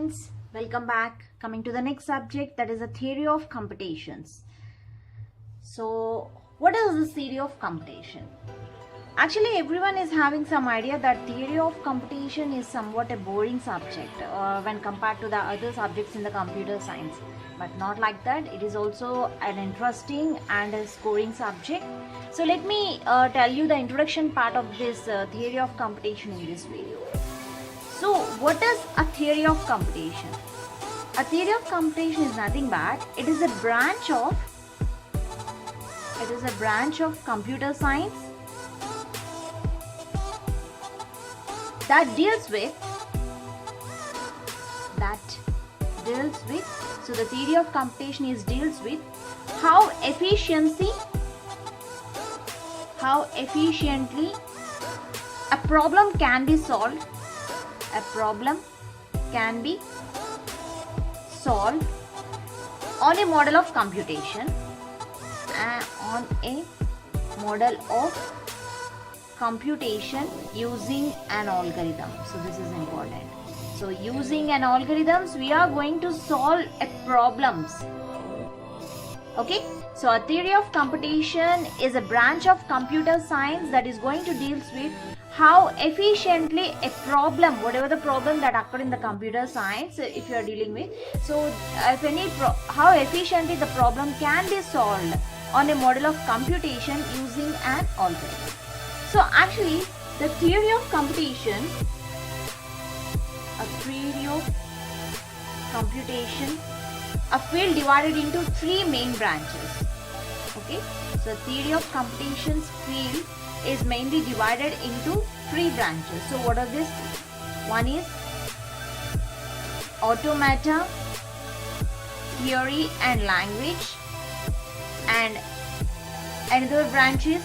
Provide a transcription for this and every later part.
friends, welcome back. Coming to the next subject, that is a theory of computations. So what is the theory of computation? Actually, everyone is having some idea that theory of computation is somewhat a boring subject when compared to the other subjects in the computer science, but not like that. It is also an interesting and a scoring subject. So let me tell you the introduction part of this theory of computation in this video. So what is a theory of computation? A theory of computation is nothing but it is a branch of computer science that deals with so the theory of computation is deals with how efficiently a problem can be solved on a model of computation using an algorithm. So this is important. So using an algorithms, we are going to solve a problems. Okay, so a theory of computation is a branch of computer science that is going to deal with how efficiently a problem, whatever the problem that occurred in the computer science, if you are dealing with, so how efficiently the problem can be solved on a model of computation using an algorithm. So actually, the theory of computation, a field divided into three main branches. Okay, so theory of computation's field is mainly divided into three branches. So what are these? One is automata theory and language, and another branch is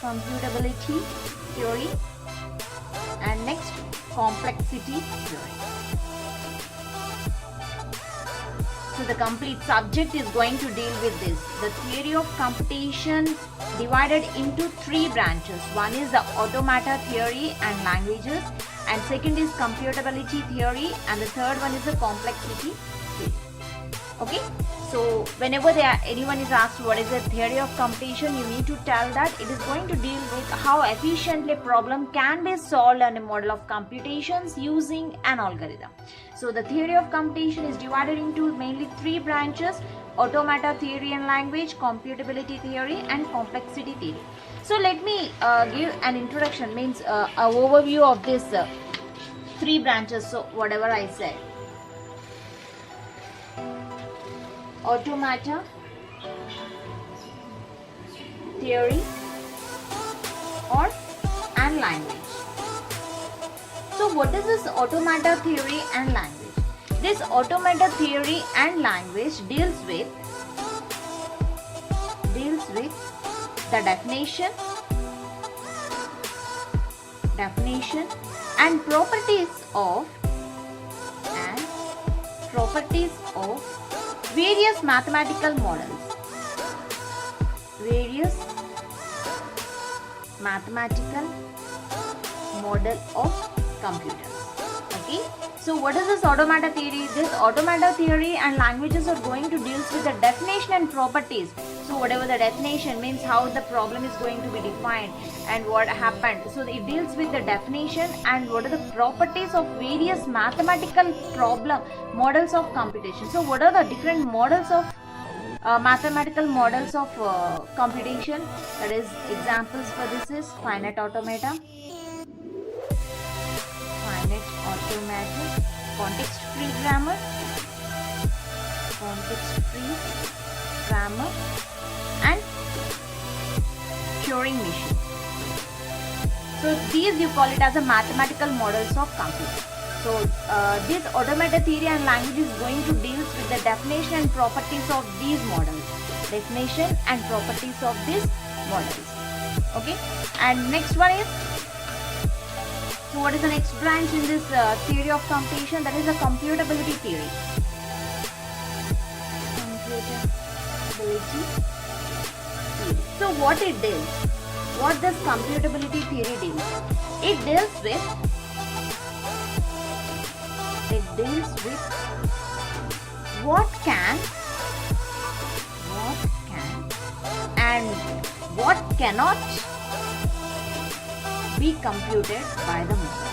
computability theory, and next complexity theory. So the complete subject is going to deal with this. The theory of computation divided into three branches. One is the automata theory and languages, and second is computability theory, and the third one is the complexity theory. Okay, so whenever anyone is asked what is the theory of computation, you need to tell that it is going to deal with how efficiently a problem can be solved on a model of computations using an algorithm. So the theory of computation is divided into mainly three branches: automata theory and language, computability theory, and complexity theory. So let me give an introduction, means an overview of this three branches. So whatever I said, automata theory and language. So what is this automata theory and language? This automata theory and language deals with the definition and properties of various mathematical models of computers. Okay, so what is this automata theory? This automata theory and languages are going to deal with the definition and properties. So whatever the definition means, how the problem is going to be defined and what happened. So it deals with the definition and what are the properties of various mathematical models of computation. So what are the different models of mathematical models of computation? That is, examples for this is finite automata, context-free grammar, and Turing machine. So these you call it as a mathematical models of computing. So this automata theory and language is going to deal with the definition and properties of these models. Okay, and next one is, so what is the next branch in this theory of computation? That is the computability theory. So what it does? what this computability theory deals. It deals with what can and what cannot be computed by the model.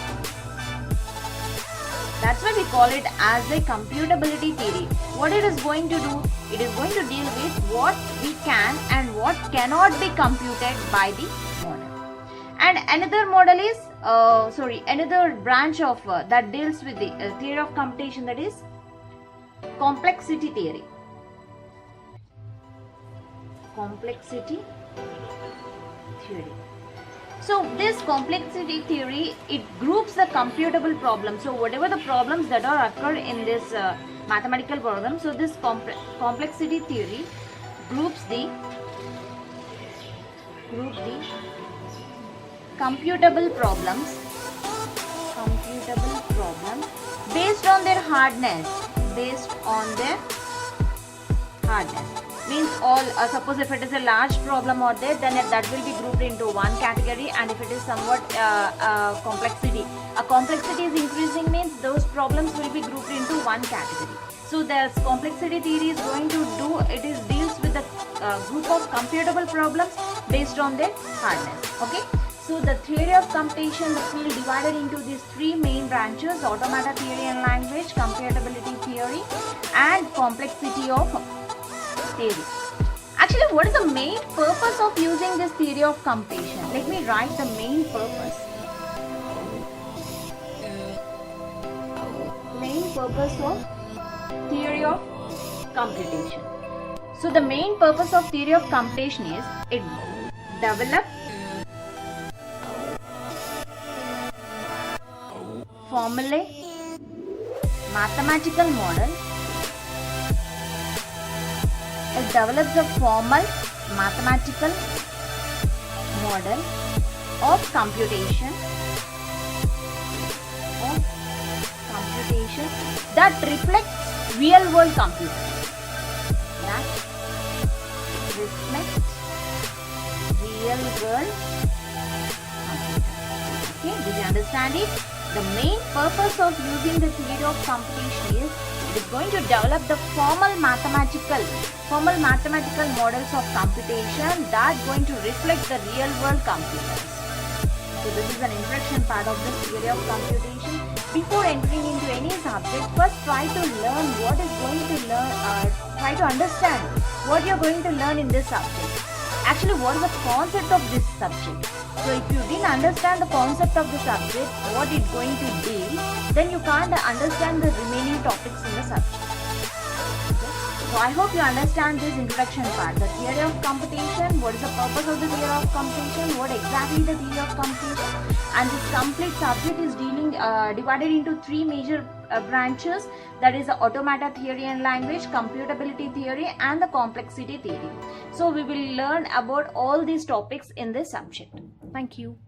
That's why we call it as a computability theory. What it is going to do, it is going to deal with what we can and what cannot be computed by the model. And another model is, another branch of that deals with the theory of computation, that is complexity theory. Complexity theory. So this complexity theory, it groups the computable problems. So whatever the problems that are occurred in this mathematical problem, so this complexity theory groups the computable problems based on their hardness. Means all, suppose if it is a large problem or there, then that will be grouped into one category, and if it is somewhat complexity is increasing, means those problems will be grouped into one category. So the complexity theory is going to do, it is deals with the group of computable problems based on their hardness. Okay. So the theory of computation, the field divided into these three main branches: automata theory and language, computability theory, and complexity of theory. Actually, what is the main purpose of using this theory of computation? Let me write the main purpose. Main purpose of theory of computation. So the main purpose of theory of computation is it develops formulae, mathematical model. It develops a formal mathematical model of computation that reflects real world computing. Okay, did you understand it? The main purpose of using the theory of computation is it is going to develop the formal mathematical models of computation that going to reflect the real world computers. So this is an introduction part of the theory of computation. Before entering into any subject, first try to learn what is going to learn, try to understand what you are going to learn in this subject. Actually, what is the concept of this subject? So if you didn't understand the concept of the subject, what it's going to deal, then you can't understand the remaining topics in the subject. Okay? So I hope you understand this introduction part. The theory of computation, what is the purpose of the theory of computation, what exactly the theory of computation, and this complete subject is dealing divided into three major branches, that is the automata theory and language, computability theory, and the complexity theory. So we will learn about all these topics in this subject. Thank you.